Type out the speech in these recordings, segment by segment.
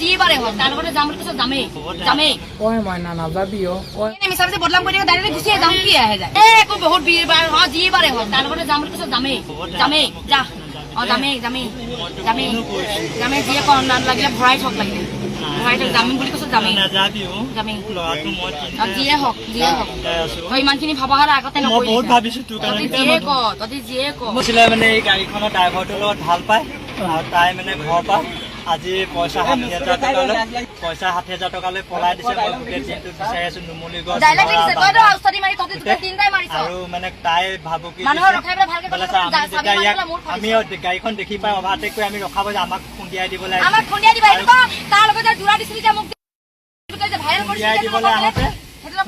যি বাৰে হওক তাৰ লগতে যাম বুলি কৈছে যামেই কয় মইনা নাযাবি মিছা পিছে বদলাম কৰি ডাইৰেক্ট গুচিয়ে যাম কি আহে যায় একো বহুত ভিৰ বাৰ যি বাৰে হওক তাৰ লগতে যাম বুলি কৈছে যামেই যা যামেই যিয়ে কম লাগিলে ভৰাই থক লাগিলে যামিম বুলি কৈছে যামেই যিয়ে হওক ইমানখিনি ভাবা হ'লে আগতে তহঁতি যিয়ে ক মানে এই গাড়ীখনৰ ড্ৰাইভাৰটোৰ লগত ভাল পায় আৰু তাই মানে ঘৰৰ পৰা আজি পইচা 60,000 টকালৈ পলাই দিছে। মই গোটেই দিনটো বিচাৰি আছো নুমলীগড় আৰু মানে তাই ভাবো কি আমি গাড়ীখন দেখি পাই অভাৰটেক কৰি আমি ৰখাব যে আমাক খুন্দিয়াই দিব লাগে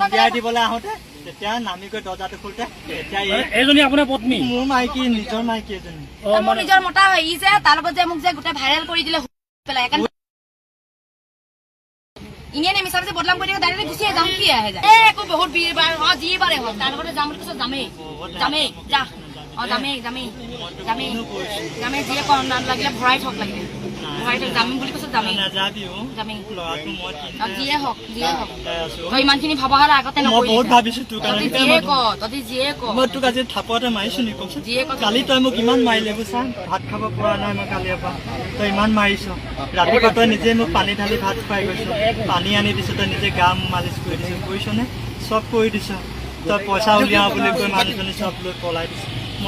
খুন্দিয়াই দিবলৈ আহোঁতে তেতিয়া নামি গৈ দৰ্জাটো খোলোতে তেতিয়া এইজনী আপোনাৰ পত্নী মোৰ মাইকী নিজৰ মাইকী এজনী মোৰ নিজৰ মতা হয় ই যে তাৰ লগত যে মোক যে গোটেই ভাইৰেল কৰি দিলে ইনে মিছা পিছে বদলাম কৰি ডাইৰেক্ট গুচিয়ে যাম কি আহে যায় একো বহুত ভিৰ বাৰ যি বাৰে হওক তাৰ লগতে যাম বুলি কৈছে যামেই যা যামেই যিয়ে কম লাগিলে ভৰাই থক লাগিলে যামিম বুলি কৈছে যামেই যিয়ে হওক ইমানখিনি ভাবা হ'লে আগতে তহঁতি যিয়ে ক মই তোক আজি থাপতে মাৰিছো নি কচোন কালি তই মোক ইমান মাৰিলে বুজিছা ভাত খাব পৰা নাই মই কালিৰ পৰা তই ইমান মাৰিছ ৰাতিপুৱা তই নিজে মোক পানী ঢালি ভাত খুৱাই গৈছ পানী আনি দিছ তই নিজে গা মালিচ কৰি দিছ কৰিছনে চব কৰি দিছ তই পইচা উলিয়াও বুলি কৈ মানুহজনী চব লৈ পলাই দিছ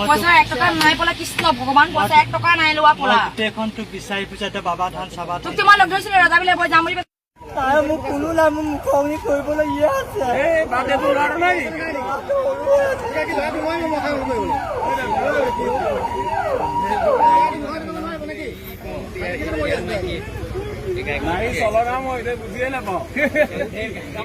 পইচা 1 টকা নাই পলা কৃষ্ণ ভগৱান পইচা 1 টকা নাই লোৱা পলা গোটেইখন তোক বিচাৰি ফুৰিছে তই বাবা ধান চাবা তোক মই লগ ধৰিছিলো ৰজা বিলে বৈ যাম বুলি তাই মোক কোনো নাই মোক মুখনি কৰিবলৈ ইয়ে আছে চলনা মই বুজিয়ে নাপাওঁ